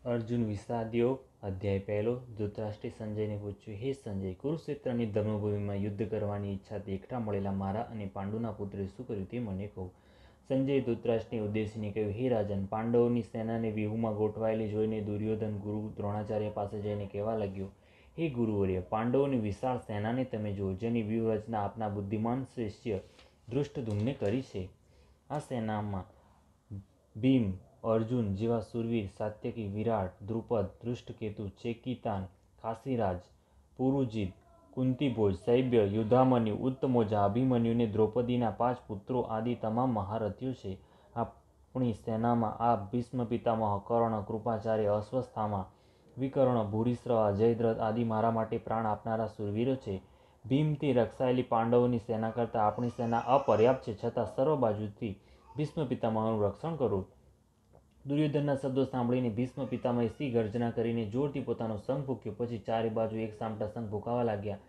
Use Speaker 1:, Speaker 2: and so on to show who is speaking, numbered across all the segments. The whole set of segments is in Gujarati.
Speaker 1: અર્જુન વિષાદ યોગ અધ્યાય પહેલો. ધૃતરાષ્ટ્રે સંજયને પૂછ્યું, હે સંજય, કુરુક્ષેત્રની ધર્મભૂમિમાં યુદ્ધ કરવાની ઈચ્છાથી એકઠા મળેલા મારા અને પાંડુના પુત્રે શું કર્યું તે મને કહો. સંજયે ધૃતરાષ્ટ્રને ઉદ્દેશીને કહ્યું, હે રાજન, પાંડવોની સેનાને વ્યૂહમાં ગોઠવાયેલી જોઈને દુર્યોધન ગુરુ દ્રોણાચાર્ય પાસે જઈને કહેવા લાગ્યો, હે ગુરુવર્ય, પાંડવોની વિશાળ સેનાને તમે જુઓ, જેની વ્યૂહરચના આપના બુદ્ધિમાન શિષ્ય ધૃષ્ટદ્યુમ્ને કરી છે. આ સેનામાં ભીમ, અર્જુન જેવા શૂરવીર, સાત્યકી, વિરાટ, દ્રુપદ, ધૃષ્ટકેતુ, ચેકિતાન, કાશીરાજ, પુરુજીત, કુંતીભોજ, શૈબ્ય, યુધામન્યુ, ઉત્તમોજા, અભિમન્યુ ને દ્રૌપદીના 5 પુત્રો આદિ તમામ મહારથીઓ છે. આપણી સેનામાં આ ભીષ્મ પિતામહ, કર્ણ, કૃપાચાર્ય, અશ્વસ્થામા, વિકર્ણ, ભૂરિશ્રવા, જયદ્રથ આદિ મારા માટે પ્રાણ આપનારા શૂરવીરો છે. ભીમથી રક્ષાયેલી પાંડવોની સેના કરતાં આપણી સેના અપર્યાપ્ત છે, છતાં સર્વ બાજુથી ભીષ્મ પિતામહનું રક્ષણ કરો. દુર્યોધનના શબ્દો સાંભળીને ભીષ્મ પિતામહે સિંહ ગર્જના કરીને જોરથી પોતાનો શંખ ફૂંક્યો. પછી ચારે બાજુ એક સામટા શંખ ફૂંકાવા લાગ્યા.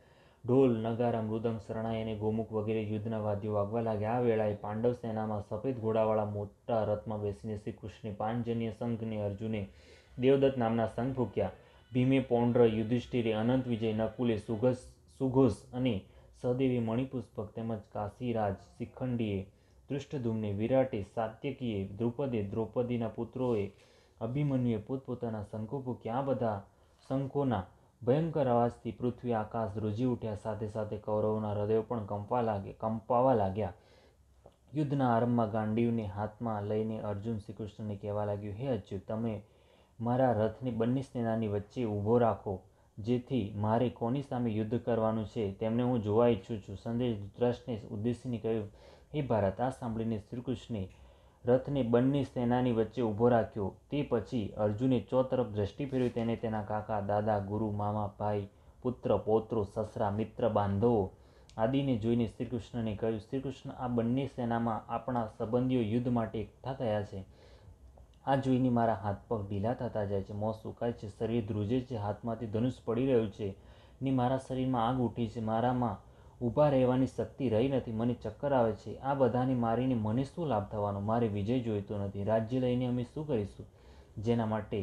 Speaker 1: ઢોલ, નગારા, મૃદંગ, શરણાઈ અને ગોમુખ વગેરે યુદ્ધના વાદ્યો વાગવા લાગ્યા. આ વેળાએ પાંડવ સેનામાં સફેદ ઘોડાવાળા મોટા રથમાં બેસીને શ્રી કૃષ્ણે પાંચજન્ય શંખ ને અર્જુને દેવદત્ત નામના શંખ ફૂંક્યા. ભીમે પૌંડ્ર, યુધિષ્ઠિરે અનંત વિજય, નકુલે સુઘોષ અને સહદેવે મણિપુષ્પક તેમજ કાશીરાજ, શિખંડીએ ધૃષ્ટદ્યુમ્ને, વિરાટે, સાત્યકીએ, દ્રુપદે, દ્રૌપદીના પુત્રોએ, અભિમન્યુએ પોતપોતાના શંખો ફૂંક્યા. આ બધા શંખોના ભયંકર અવાજથી પૃથ્વી આકાશ ધ્રુજી ઉઠ્યા. સાથે સાથે કૌરવોના હૃદયો પણ કંપાવા લાગ્યા. યુદ્ધના આરંભમાં ગાંડીવને હાથમાં લઈને અર્જુન શ્રીકૃષ્ણને કહેવા લાગ્યો, હે અચ્યુત, તમે મારા રથને બંને સેનાની વચ્ચે ઊભો રાખો, જેથી મારે કોની સામે યુદ્ધ કરવાનું છે તેમને હું જોવા ઈચ્છું છું. સંજયે ધૃતરાષ્ટ્રને ઉદ્દેશીને કહ્યું, હે ભારત, આ સાંભળીને શ્રીકૃષ્ણે રથને બંને સેનાની વચ્ચે ઊભો રાખ્યો. તે પછી અર્જુને ચોતરફ દ્રષ્ટિ ફેરવી. તેને તેના કાકા, દાદા, ગુરુ, મામા, ભાઈ, પુત્ર, પૌત્રો, સસરા, મિત્ર, બાંધવો આદિને જોઈને શ્રીકૃષ્ણને કહ્યું, શ્રીકૃષ્ણ, આ બંને સેનામાં આપણા સંબંધીઓ યુદ્ધ માટે એકઠા થયા છે. આ જોઈને મારા હાથ પગ ઢીલા થતા જાય છે, મોં સુકાય છે, શરીર ધ્રુજે છે, હાથમાંથી ધનુષ પડી રહ્યું છે ને મારા શરીરમાં આગ ઉઠી છે. મારામાં ઊભા રહેવાની શક્તિ રહી નથી, મને ચક્કર આવે છે. આ બધાને મારીને મને શું લાભ થવાનો? મારે વિજય જોઈતો નથી. રાજ્ય લઈને અમે શું કરીશું? જેના માટે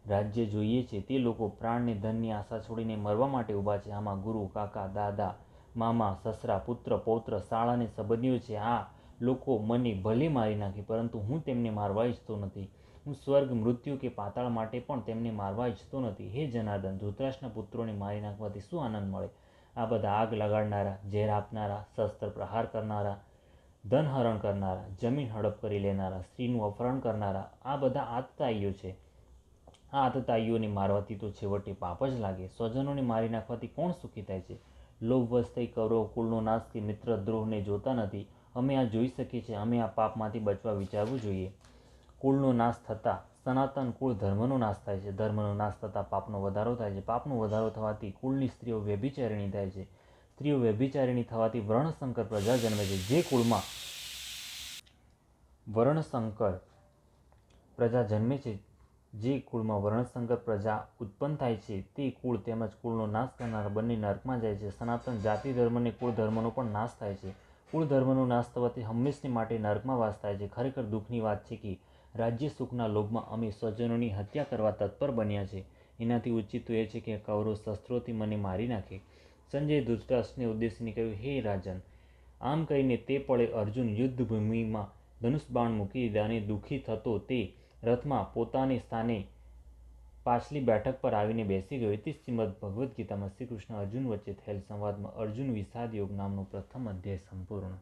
Speaker 1: રાજ્ય જોઈએ છે તે લોકો પ્રાણને ધનની આશા છોડીને મરવા માટે ઊભા છે. આમાં ગુરુ, કાકા, દાદા, મામા, સસરા, પુત્ર, પૌત્ર, શાળા અને સંબંધીઓ છે. આ લોકો મને ભલે મારી નાખે, પરંતુ હું તેમને મારવા ઈચ્છતો નથી. હું સ્વર્ગ, મૃત્યુ કે પાતાળ માટે પણ તેમને મારવા ઈચ્છતો નથી. હે જનાર્દન, ધૃતરાષ્ટ્રના પુત્રોને મારી નાખવાથી શું આનંદ મળે? આ બધા આગ લગાડનારા, ઝેર આપનારા, શસ્ત્ર પ્રહાર કરનારા, ધન હરણ કરનારા, જમીન હડપ કરી લેનારા, સ્ત્રીનું અપહરણ કરનારા, આ બધા આતતાઈઓ છે. આ આતતાઈઓને મારવાથી તો છેવટે પાપ જ લાગે. સ્વજનોને મારી નાખવાથી કોણ સુખી થાય છે? લોભવશ થઈ કૌરવ કુળનો નાશ કે મિત્રદ્રોહને જોતા નથી. અમે આ જોઈ શકીએ છીએ. અમે આ પાપમાંથી બચવા વિચારવું જોઈએ. કુળનો નાશ થતાં સનાતન કુળ ધર્મનો નાશ થાય છે. ધર્મનો નાશ થતાં પાપનો વધારો થાય છે. પાપનો વધારો થવાથી કુળની સ્ત્રીઓ વ્યભિચારિણી થાય છે. સ્ત્રીઓ વ્યભિચારિણી થવાથી વર્ણશંકર પ્રજા જન્મે છે. જે કુળમાં વર્ણશંકર પ્રજા જન્મે છે, જે કુળમાં વર્ણશંકર પ્રજા ઉત્પન્ન થાય છે, તે કુળ તેમજ કુળનો નાશ કરનારા બંને નરકમાં જાય છે. સનાતન જાતિ ધર્મ અને કુળ ધર્મનો પણ નાશ થાય છે. કુળ ધર્મનો નાશ થવાથી હંમેશને માટે નરકમાં વાસ થાય છે. ખરેખર દુઃખની વાત છે કે રાજ્ય સુખના લોભમાં અમે સ્વજનોની હત્યા કરવા તત્પર બન્યા છે. એનાથી ઉચિત તો એ છે કે કૌરવ શસ્ત્રોથી મને મારી નાખે. સંજયે ધૃતરાષ્ટ્રને ઉદ્દેશીને કહ્યું, હે રાજન, આમ કહીને તે પળે અર્જુન યુદ્ધભૂમિમાં ધનુષ બાણ મૂકી દીધા અને દુઃખી થતો તે રથમાં પોતાને સ્થાને પાછલી બેઠક પર આવીને બેસી ગયો. તે શ્રીમદ ભગવદ્ ગીતામાં શ્રી કૃષ્ણ અર્જુન વચ્ચે થયેલ સંવાદમાં અર્જુન વિષાદ યોગ નામનો પ્રથમ અધ્યાય સંપૂર્ણ.